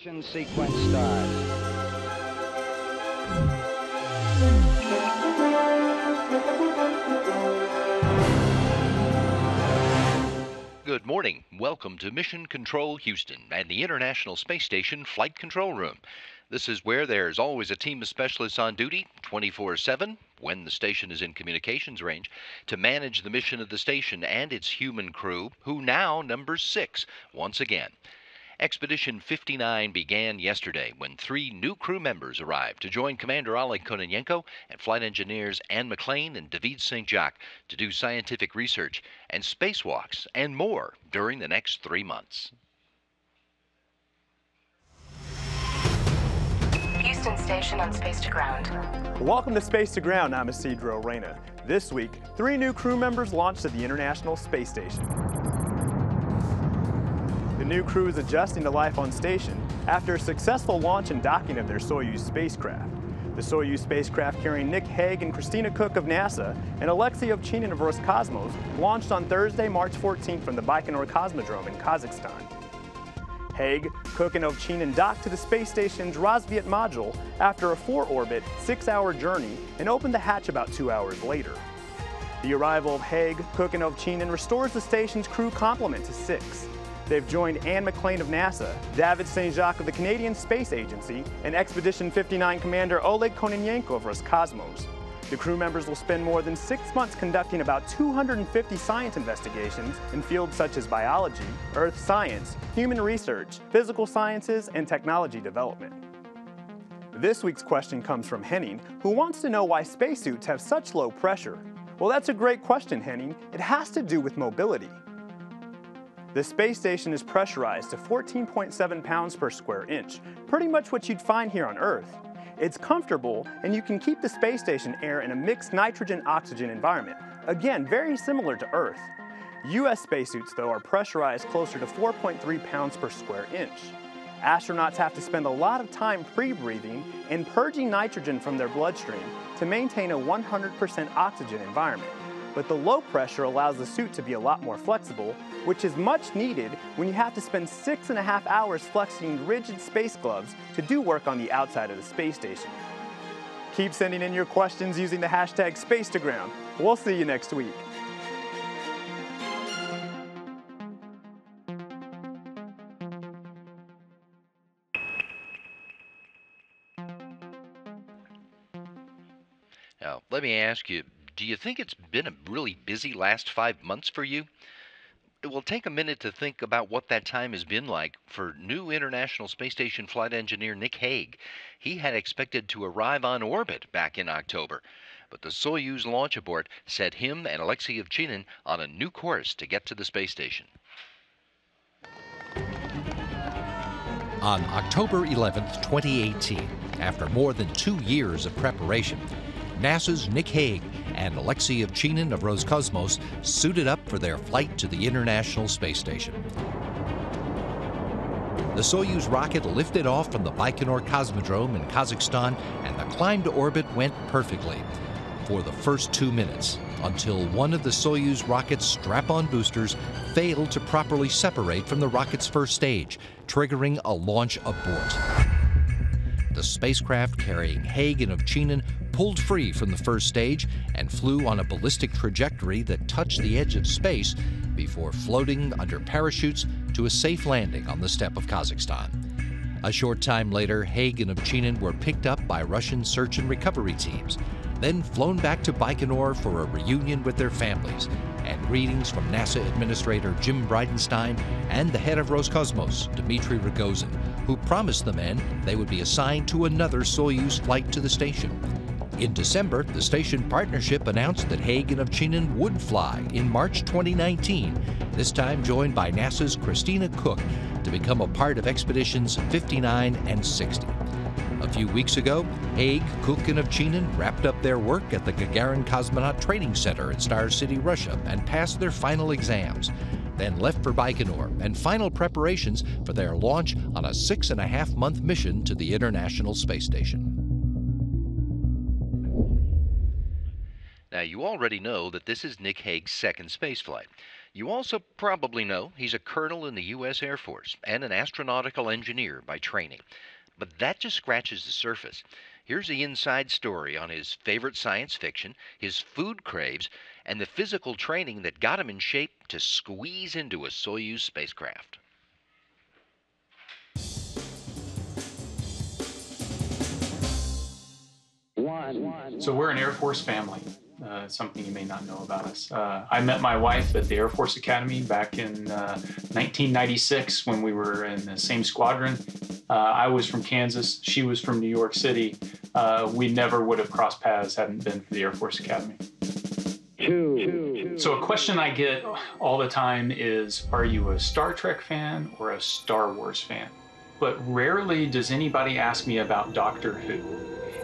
Ignition sequence start. Good morning. Welcome to Mission Control Houston and the International Space Station Flight Control Room. This is where there's always a team of specialists on duty 24/7 when the station is in communications range to manage the mission of the station and its human crew, who now numbers 6 once again. Expedition 59 began yesterday when 3 new crew members arrived to join Commander Oleg Kononenko and flight engineers Anne McLean and David St. Jacques to do scientific research and spacewalks and more during the next 3 months. Houston Station on Space to Ground. Welcome to Space to Ground. I'm Isidro Reyna. This week, 3 new crew members launched at the International Space Station. The new crew is adjusting to life on station after a successful launch and docking of their Soyuz spacecraft. The Soyuz spacecraft carrying Nick Hague and Christina Koch of NASA and Alexei Ovchinin of Roscosmos launched on Thursday, March 14th from the Baikonur Cosmodrome in Kazakhstan. Hague, Koch, and Ovchinin docked to the space station's Razviet module after a 4-orbit, 6-hour journey and opened the hatch about 2 hours later. The arrival of Hague, Koch, and Ovchinin restores the station's crew complement to 6. They've joined Anne McLean of NASA, David St. Jacques of the Canadian Space Agency, and Expedition 59 Commander Oleg Kononenko of Roscosmos. The crew members will spend more than 6 months conducting about 250 science investigations in fields such as biology, earth science, human research, physical sciences, and technology development. This week's question comes from Henning, who wants to know why spacesuits have such low pressure. Well, that's a great question, Henning. It has to do with mobility. The space station is pressurized to 14.7 pounds per square inch, pretty much what you'd find here on Earth. It's comfortable, and you can keep the space station air in a mixed nitrogen-oxygen environment, again, very similar to Earth. U.S. spacesuits, though, are pressurized closer to 4.3 pounds per square inch. Astronauts have to spend a lot of time pre-breathing and purging nitrogen from their bloodstream to maintain a 100% oxygen environment. But the low pressure allows the suit to be a lot more flexible, which is much needed when you have to spend 6.5 hours flexing rigid space gloves to do work on the outside of the space station. Keep sending in your questions using the hashtag #SpaceToGround. We'll see you next week. Now, let me ask you, do you think it's been a really busy last 5 months for you? It will take a minute to think about what that time has been like for new International Space Station flight engineer Nick Hague. He had expected to arrive on orbit back in October, but the Soyuz launch abort set him and Alexei Ovchinin on a new course to get to the space station. On October 11, 2018, after more than 2 years of preparation, NASA's Nick Hague and Alexei Ovchinin of Roscosmos suited up for their flight to the International Space Station. The Soyuz rocket lifted off from the Baikonur Cosmodrome in Kazakhstan, and the climb to orbit went perfectly for the first 2 minutes, until one of the Soyuz rocket's strap-on boosters failed to properly separate from the rocket's first stage, triggering a launch abort. The spacecraft carrying Hague and Ovchinin pulled free from the first stage and flew on a ballistic trajectory that touched the edge of space before floating under parachutes to a safe landing on the steppe of Kazakhstan. A short time later, Hague and Ovchinin were picked up by Russian search and recovery teams, then flown back to Baikonur for a reunion with their families and greetings from NASA Administrator Jim Bridenstine and the head of Roscosmos, Dmitry Rogozin, who promised the men they would be assigned to another Soyuz flight to the station. In December, the station partnership announced that Hague and Ovchinin would fly in March 2019, this time joined by NASA's Christina Koch to become a part of Expeditions 59 and 60. A few weeks ago, Hague, Koch, and Ovchinin wrapped up their work at the Gagarin Cosmonaut Training Center in Star City, Russia, and passed their final exams, then left for Baikonur and final preparations for their launch on a 6.5-month mission to the International Space Station. Now, you already know that this is Nick Hague's second spaceflight. You also probably know he's a colonel in the U.S. Air Force and an astronautical engineer by training. But that just scratches the surface. Here's the inside story on his favorite science fiction, his food craves, and the physical training that got him in shape to squeeze into a Soyuz spacecraft. So we're an Air Force family, something you may not know about us. I met my wife at the Air Force Academy back in 1996 when we were in the same squadron. I was from Kansas, she was from New York City. We never would have crossed paths hadn't been for the Air Force Academy. So a question I get all the time is, are you a Star Trek fan or a Star Wars fan? But rarely does anybody ask me about Doctor Who.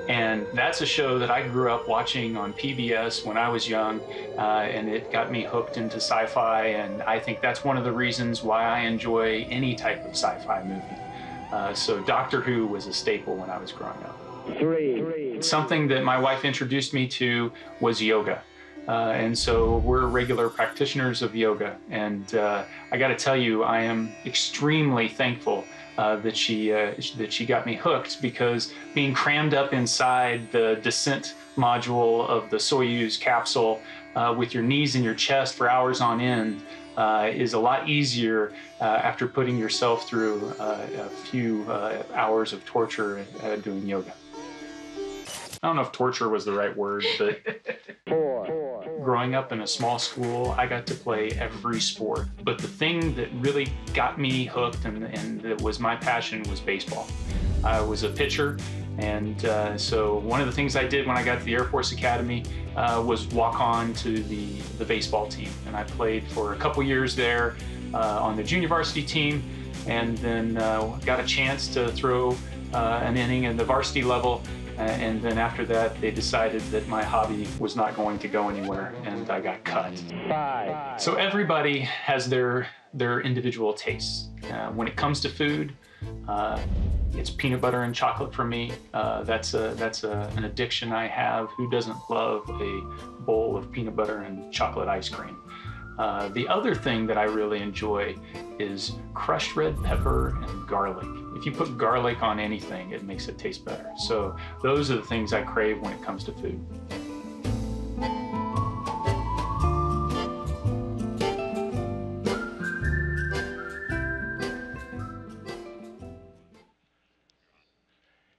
And that's a show that I grew up watching on PBS when I was young, and it got me hooked into sci-fi, and I think that's one of the reasons why I enjoy any type of sci-fi movie. So Doctor Who was a staple when I was growing up. Something that my wife introduced me to was yoga. And so we're regular practitioners of yoga. And I got to tell you, I am extremely thankful that she got me hooked, because being crammed up inside the descent module of the Soyuz capsule with your knees in your chest for hours on end is a lot easier after putting yourself through a few hours of torture doing yoga. I don't know if torture was the right word, but growing up in a small school, I got to play every sport. But the thing that really got me hooked and that was my passion was baseball. I was a pitcher, and so one of the things I did when I got to the Air Force Academy was walk on to the baseball team. And I played for a couple years there on the junior varsity team, and then got a chance to throw an inning at the varsity level. And then after that, they decided that my hobby was not going to go anywhere, and I got cut. So everybody has their individual tastes. When it comes to food, it's peanut butter and chocolate for me. That's an addiction I have. Who doesn't love a bowl of peanut butter and chocolate ice cream? The other thing that I really enjoy is crushed red pepper and garlic. If you put garlic on anything, it makes it taste better. So those are the things I crave when it comes to food.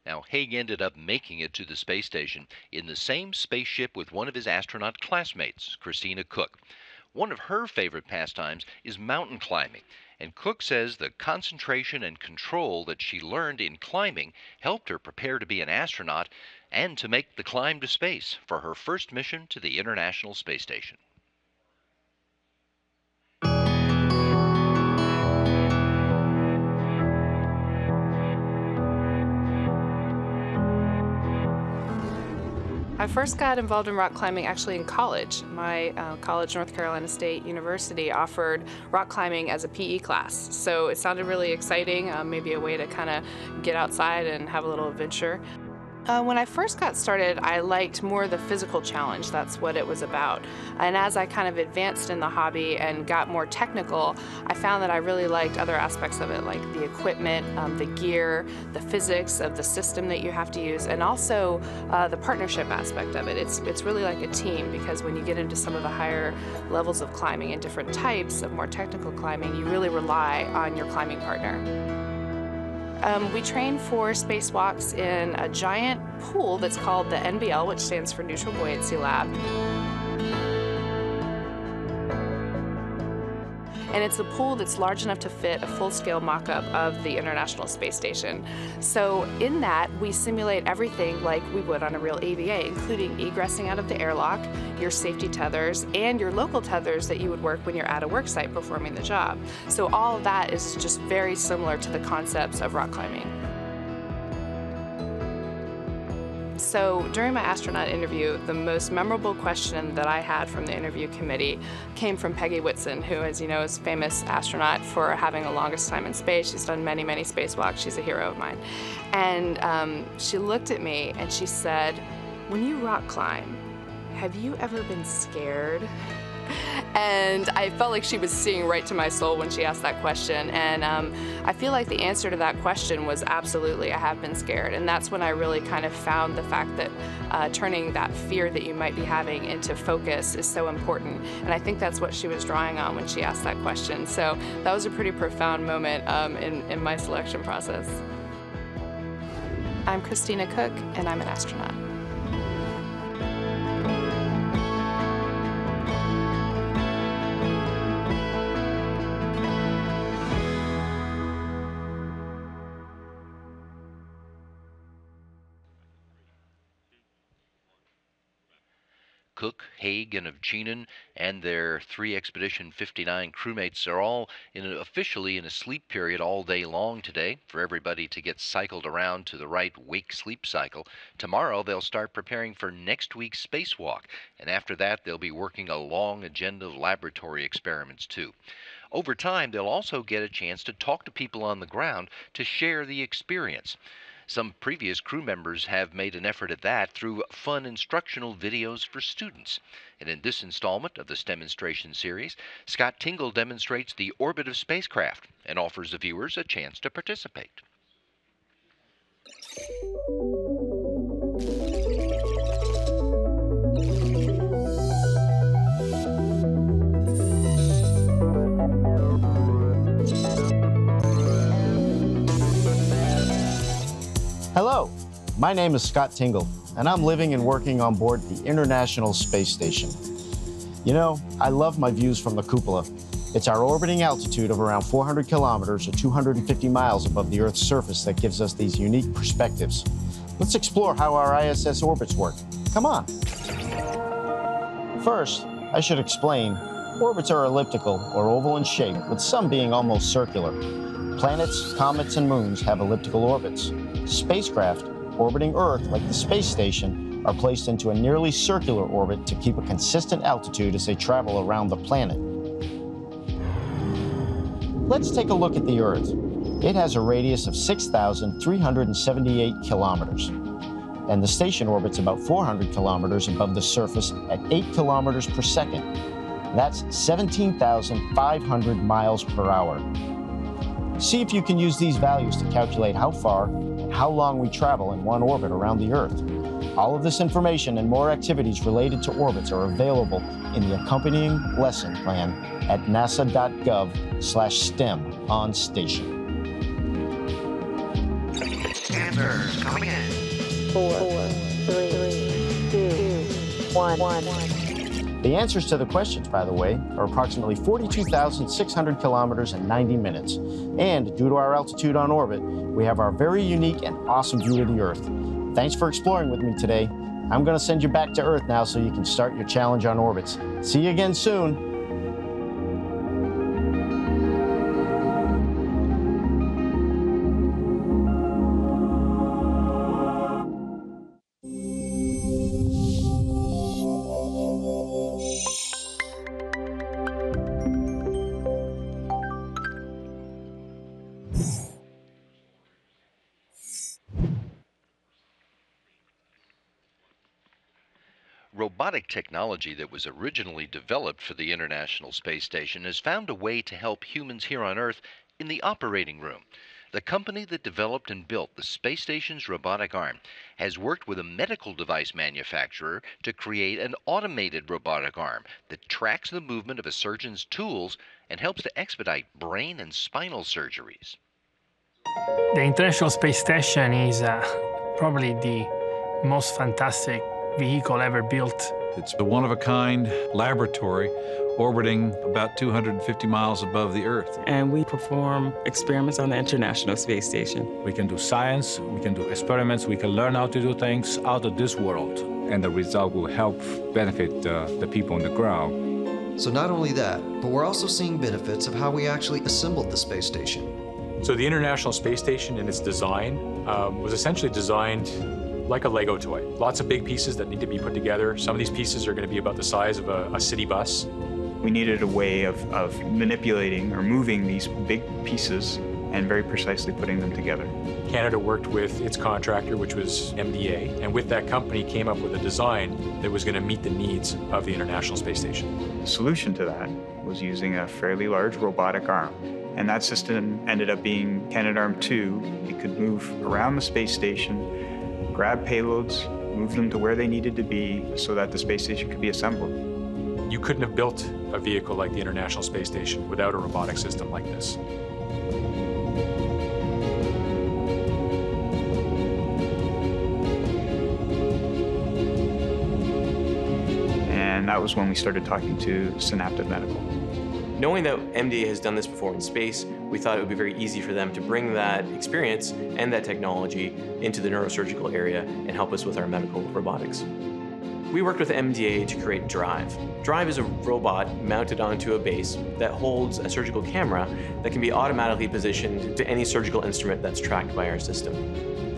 Now, Hague ended up making it to the space station in the same spaceship with one of his astronaut classmates, Christina Koch. One of her favorite pastimes is mountain climbing, and Cook says the concentration and control that she learned in climbing helped her prepare to be an astronaut and to make the climb to space for her first mission to the International Space Station. I first got involved in rock climbing actually in college. My college, North Carolina State University, offered rock climbing as a PE class. So it sounded really exciting, maybe a way to kind of get outside and have a little adventure. When I first got started, I liked more the physical challenge. That's what it was about. And as I kind of advanced in the hobby and got more technical, I found that I really liked other aspects of it, like the equipment, the gear, the physics of the system that you have to use, and also the partnership aspect of it. It's really like a team, because when you get into some of the higher levels of climbing and different types of more technical climbing, you really rely on your climbing partner. We train for spacewalks in a giant pool that's called the NBL, which stands for Neutral Buoyancy Lab. And it's a pool that's large enough to fit a full-scale mock-up of the International Space Station. So in that, we simulate everything like we would on a real AVA, including egressing out of the airlock, your safety tethers, and your local tethers that you would work when you're at a work site performing the job. So all of that is just very similar to the concepts of rock climbing. So during my astronaut interview, the most memorable question that I had from the interview committee came from Peggy Whitson, who, as you know, is a famous astronaut for having the longest time in space. She's done many, many spacewalks. She's a hero of mine. And she looked at me and she said, "When you rock climb, have you ever been scared?" And I felt like she was seeing right to my soul when she asked that question. And I feel like the answer to that question was absolutely, I have been scared. And that's when I really kind of found the fact that turning that fear that you might be having into focus is so important. And I think that's what she was drawing on when she asked that question. So that was a pretty profound moment in my selection process. I'm Christina Koch, and I'm an astronaut. Cook, Hague, and Ovchinin and their 3 Expedition 59 crewmates are all officially in a sleep period all day long today for everybody to get cycled around to the right wake-sleep cycle. Tomorrow they'll start preparing for next week's spacewalk, and after that they'll be working a long agenda of laboratory experiments too. Over time, they'll also get a chance to talk to people on the ground to share the experience. Some previous crew members have made an effort at that through fun instructional videos for students. And in this installment of this demonstration series, Scott Tingle demonstrates the orbit of spacecraft and offers the viewers a chance to participate. Hello, my name is Scott Tingle, and I'm living and working on board the International Space Station. You know, I love my views from the cupola. It's our orbiting altitude of around 400 kilometers or 250 miles above the Earth's surface that gives us these unique perspectives. Let's explore how our ISS orbits work. Come on. First, I should explain, orbits are elliptical or oval in shape, with some being almost circular. Planets, comets, and moons have elliptical orbits. Spacecraft orbiting Earth, like the space station, are placed into a nearly circular orbit to keep a consistent altitude as they travel around the planet. Let's take a look at the Earth. It has a radius of 6,378 kilometers, and the station orbits about 400 kilometers above the surface at 8 kilometers per second. That's 17,500 miles per hour. See if you can use these values to calculate how far and how long we travel in one orbit around the Earth. All of this information and more activities related to orbits are available in the accompanying lesson plan at nasa.gov/STEM on station. Answers coming in. 4, 3, 2, 1. The answers to the questions, by the way, are approximately 42,600 kilometers and 90 minutes. And due to our altitude on orbit, we have our very unique and awesome view of the Earth. Thanks for exploring with me today. I'm going to send you back to Earth now so you can start your challenge on orbits. See you again soon. Robotic technology that was originally developed for the International Space Station has found a way to help humans here on Earth in the operating room. The company that developed and built the space station's robotic arm has worked with a medical device manufacturer to create an automated robotic arm that tracks the movement of a surgeon's tools and helps to expedite brain and spinal surgeries. The International Space Station is probably the most fantastic vehicle ever built. It's a one-of-a-kind laboratory orbiting about 250 miles above the Earth. And we perform experiments on the International Space Station. We can do science, we can do experiments, we can learn how to do things out of this world. And the result will help benefit the people on the ground. So not only that, but we're also seeing benefits of how we actually assembled the space station. So the International Space Station in its design was essentially designed like a Lego toy. Lots of big pieces that need to be put together. Some of these pieces are going to be about the size of a city bus. We needed a way of manipulating or moving these big pieces and very precisely putting them together. Canada worked with its contractor, which was MDA, and with that company came up with a design that was going to meet the needs of the International Space Station. The solution to that was using a fairly large robotic arm. And that system ended up being Canadarm2. It could move around the space station, grab payloads, move them to where they needed to be so that the space station could be assembled. You couldn't have built a vehicle like the International Space Station without a robotic system like this. And that was when we started talking to Synaptive Medical. Knowing that MDA has done this before in space, we thought it would be very easy for them to bring that experience and that technology into the neurosurgical area and help us with our medical robotics. We worked with MDA to create Drive. Drive is a robot mounted onto a base that holds a surgical camera that can be automatically positioned to any surgical instrument that's tracked by our system.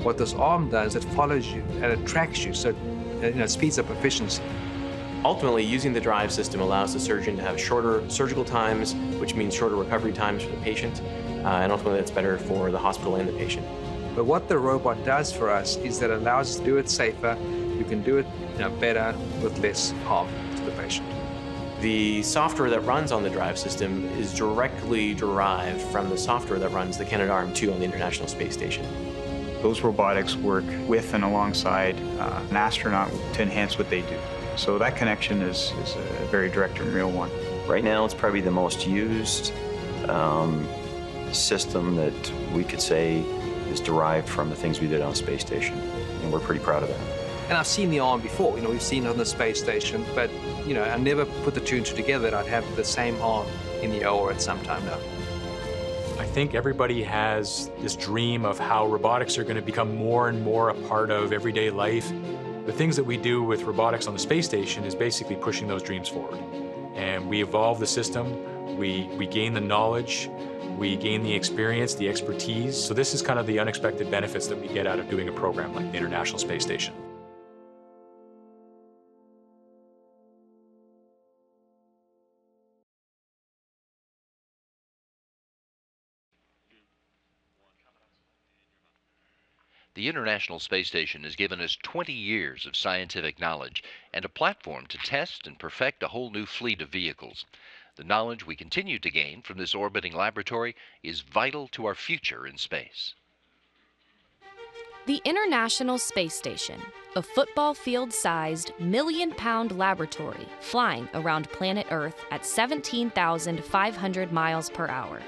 What this arm does, it follows you and it tracks you, so it speeds up efficiency. Ultimately, using the Drive system allows the surgeon to have shorter surgical times, which means shorter recovery times for the patient, and ultimately that's better for the hospital and the patient. But what the robot does for us is that it allows us to do it safer. You can do it better with less harm to the patient. The software that runs on the Drive system is directly derived from the software that runs the Canadarm2 on the International Space Station. Those robotics work with and alongside an astronaut to enhance what they do. So that connection is a very direct and real one. Right now, it's probably the most used system that we could say is derived from the things we did on the space station, and we're pretty proud of that. And I've seen the arm before, we've seen it on the space station, but, I never put the two and two together that I'd have the same arm in the OR at some time now. I think everybody has this dream of how robotics are going to become more and more a part of everyday life. The things that we do with robotics on the space station is basically pushing those dreams forward. And we evolve the system, we gain the knowledge, we gain the experience, the expertise. So this is kind of the unexpected benefits that we get out of doing a program like the International Space Station. The International Space Station has given us 20 years of scientific knowledge and a platform to test and perfect a whole new fleet of vehicles. The knowledge we continue to gain from this orbiting laboratory is vital to our future in space. The International Space Station, a football field-sized, million-pound laboratory flying around planet Earth at 17,500 miles per hour.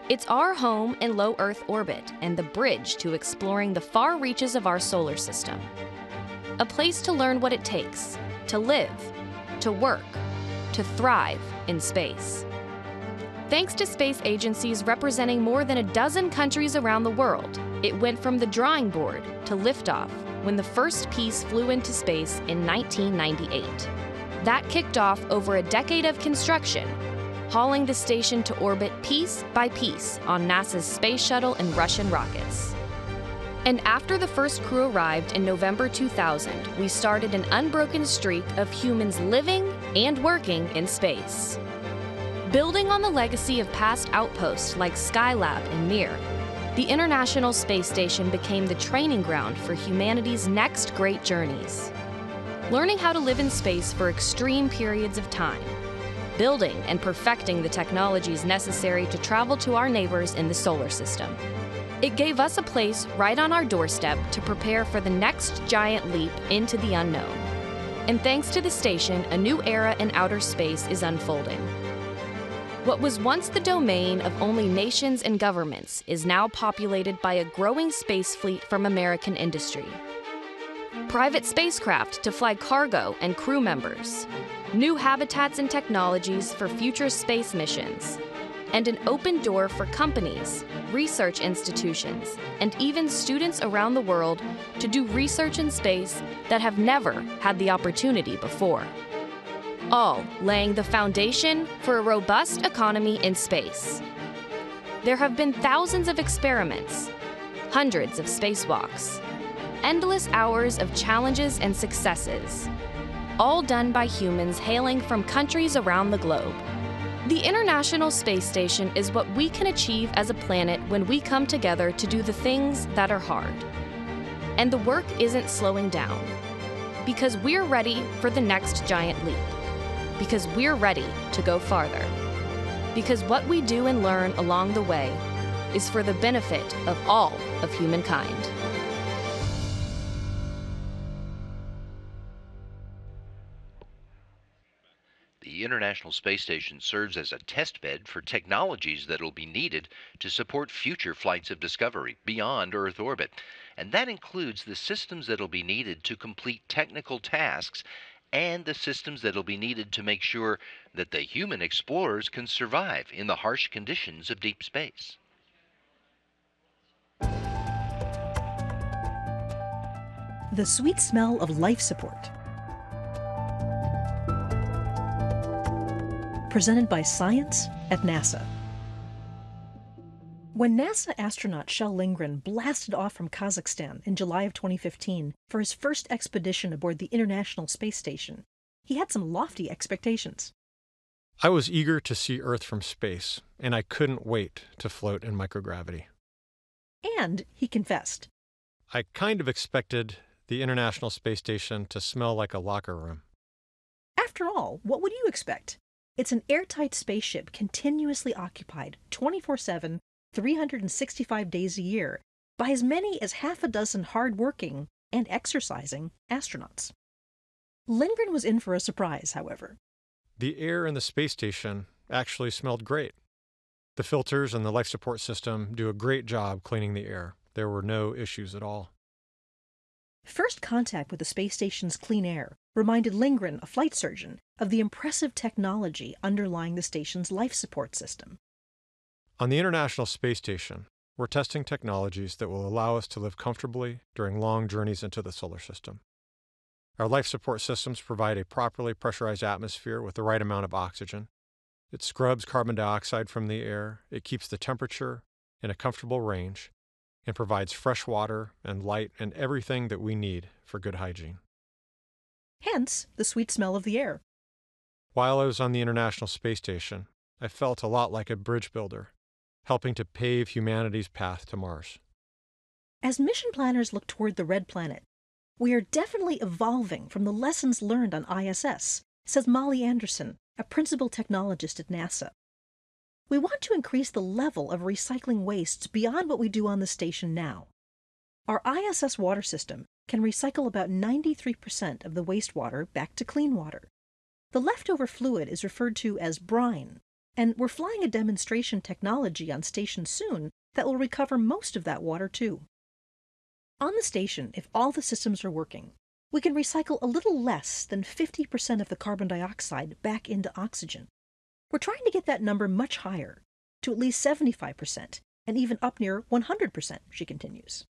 It's our home in low Earth orbit and the bridge to exploring the far reaches of our solar system. A place to learn what it takes to live, to work, to thrive in space. Thanks to space agencies representing more than a dozen countries around the world, it went from the drawing board to liftoff when the first piece flew into space in 1998. That kicked off over a decade of construction, hauling the station to orbit piece by piece on NASA's space shuttle and Russian rockets. And after the first crew arrived in November 2000, we started an unbroken streak of humans living and working in space. Building on the legacy of past outposts like Skylab and Mir, the International Space Station became the training ground for humanity's next great journeys. Learning how to live in space for extreme periods of time, building and perfecting the technologies necessary to travel to our neighbors in the solar system. It gave us a place right on our doorstep to prepare for the next giant leap into the unknown. And thanks to the station, a new era in outer space is unfolding. What was once the domain of only nations and governments is now populated by a growing space fleet from American industry. Private spacecraft to fly cargo and crew members, new habitats and technologies for future space missions, and an open door for companies, research institutions, and even students around the world to do research in space that have never had the opportunity before. All laying the foundation for a robust economy in space. There have been thousands of experiments, hundreds of spacewalks, endless hours of challenges and successes, all done by humans hailing from countries around the globe. The International Space Station is what we can achieve as a planet when we come together to do the things that are hard. And the work isn't slowing down. Because we're ready for the next giant leap. Because we're ready to go farther. Because what we do and learn along the way is for the benefit of all of humankind. The International Space Station serves as a test bed for technologies that will be needed to support future flights of discovery beyond Earth orbit. And that includes the systems that will be needed to complete technical tasks and the systems that will be needed to make sure that the human explorers can survive in the harsh conditions of deep space. The sweet smell of life support. Presented by Science at NASA. When NASA astronaut Kjell Lindgren blasted off from Kazakhstan in July of 2015 for his first expedition aboard the International Space Station, he had some lofty expectations. I was eager to see Earth from space, and I couldn't wait to float in microgravity. And he confessed. I kind of expected the International Space Station to smell like a locker room. After all, what would you expect? It's an airtight spaceship continuously occupied 24/7, 365 days a year by as many as half a dozen hard-working and exercising astronauts. Lindgren was in for a surprise, however. The air in the space station actually smelled great. The filters and the life support system do a great job cleaning the air. There were no issues at all. First contact with the space station's clean air reminded Lindgren, a flight surgeon, of the impressive technology underlying the station's life support system. On the International Space Station, we're testing technologies that will allow us to live comfortably during long journeys into the solar system. Our life support systems provide a properly pressurized atmosphere with the right amount of oxygen. It scrubs carbon dioxide from the air, it keeps the temperature in a comfortable range, and provides fresh water and light and everything that we need for good hygiene. Hence, the sweet smell of the air. While I was on the International Space Station, I felt a lot like a bridge builder, helping to pave humanity's path to Mars. As mission planners look toward the red planet, we are definitely evolving from the lessons learned on ISS, says Molly Anderson, a principal technologist at NASA. We want to increase the level of recycling wastes beyond what we do on the station now. Our ISS water system can recycle about 93% of the wastewater back to clean water. The leftover fluid is referred to as brine, and we're flying a demonstration technology on station soon that will recover most of that water too. On the station, if all the systems are working, we can recycle a little less than 50% of the carbon dioxide back into oxygen. We're trying to get that number much higher, to at least 75%, and even up near 100%, she continues.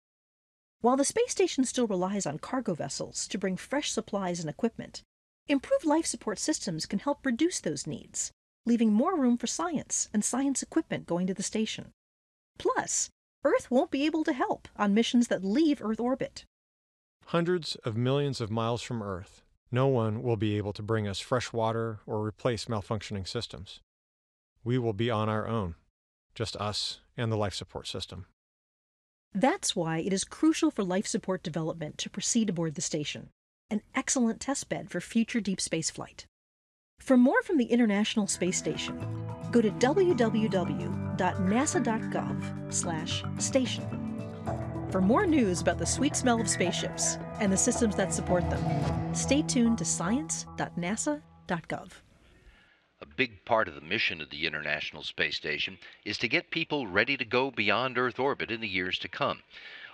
While the space station still relies on cargo vessels to bring fresh supplies and equipment, improved life support systems can help reduce those needs, leaving more room for science and science equipment going to the station. Plus, Earth won't be able to help on missions that leave Earth orbit. Hundreds of millions of miles from Earth, no one will be able to bring us fresh water or replace malfunctioning systems. We will be on our own, just us and the life support system. That's why it is crucial for life support development to proceed aboard the station, an excellent testbed for future deep space flight. For more from the International Space Station, go to www.nasa.gov/station. For more news about the sweet smell of spaceships and the systems that support them, stay tuned to science.nasa.gov. A big part of the mission of the International Space Station is to get people ready to go beyond Earth orbit in the years to come.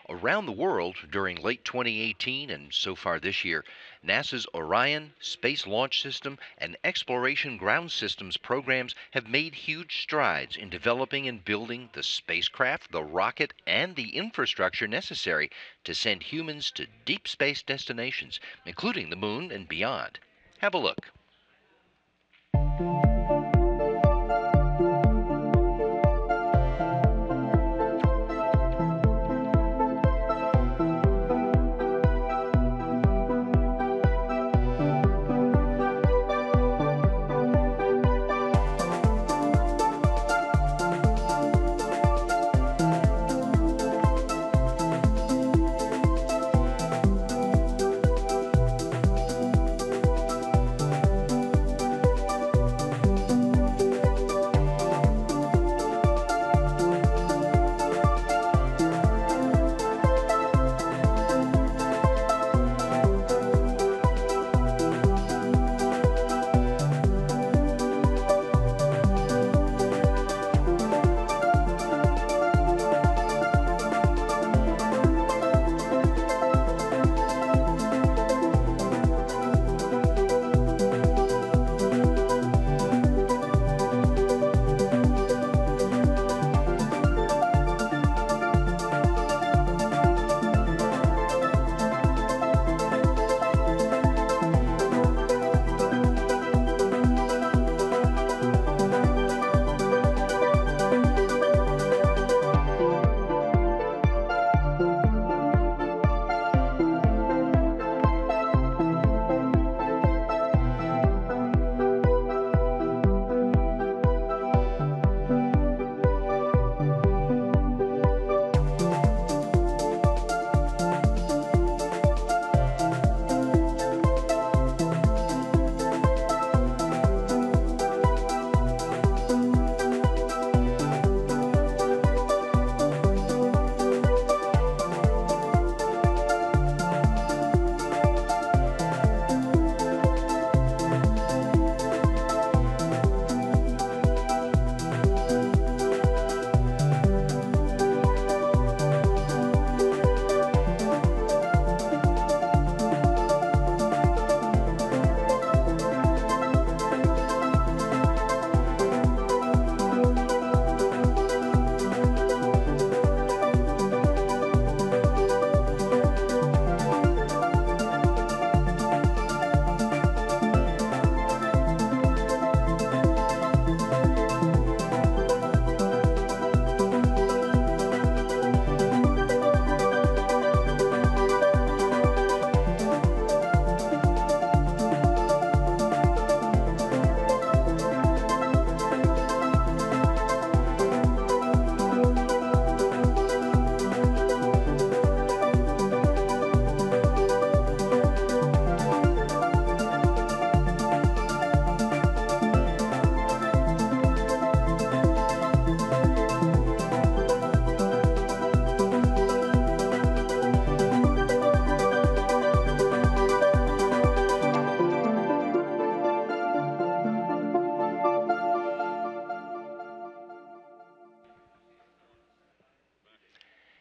Around the world, during late 2018 and so far this year, NASA's Orion, Space Launch System, and Exploration Ground Systems programs have made huge strides in developing and building the spacecraft, the rocket, and the infrastructure necessary to send humans to deep space destinations, including the moon and beyond. Have a look.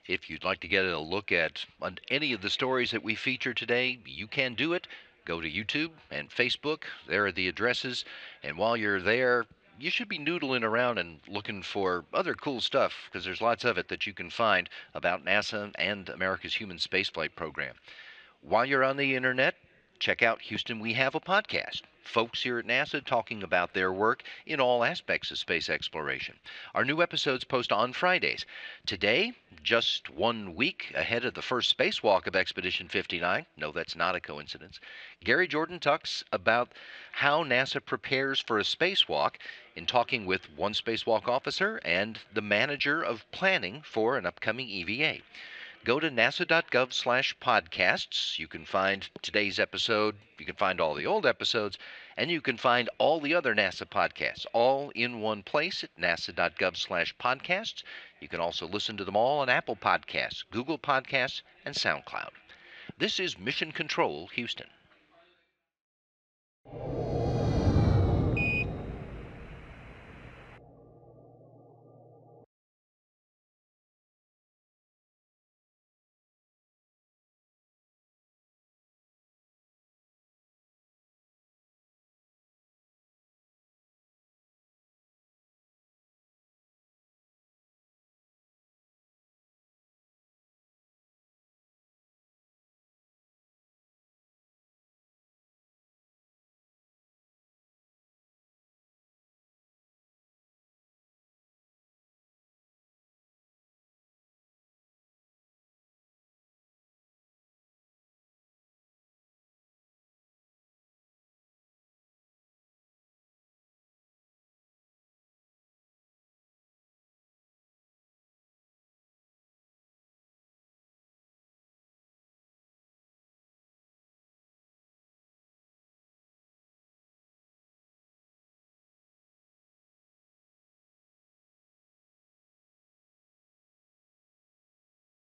If you'd like to get a look at any of the stories that we feature today, you can do it. Go to YouTube and Facebook. There are the addresses. And while you're there, you should be noodling around and looking for other cool stuff, because there's lots of it that you can find about NASA and America's human spaceflight program. While you're on the internet, check out Houston We Have a Podcast. Folks here at NASA talking about their work in all aspects of space exploration. Our new episodes post on Fridays. Today, just 1 week ahead of the first spacewalk of Expedition 59, no, that's not a coincidence, Gary Jordan talks about how NASA prepares for a spacewalk in talking with one spacewalk officer and the manager of planning for an upcoming EVA. Go to nasa.gov/podcasts. You can find today's episode, you can find all the old episodes, and you can find all the other NASA podcasts, all in one place at nasa.gov/podcasts. You can also listen to them all on Apple Podcasts, Google Podcasts, and SoundCloud. This is Mission Control, Houston.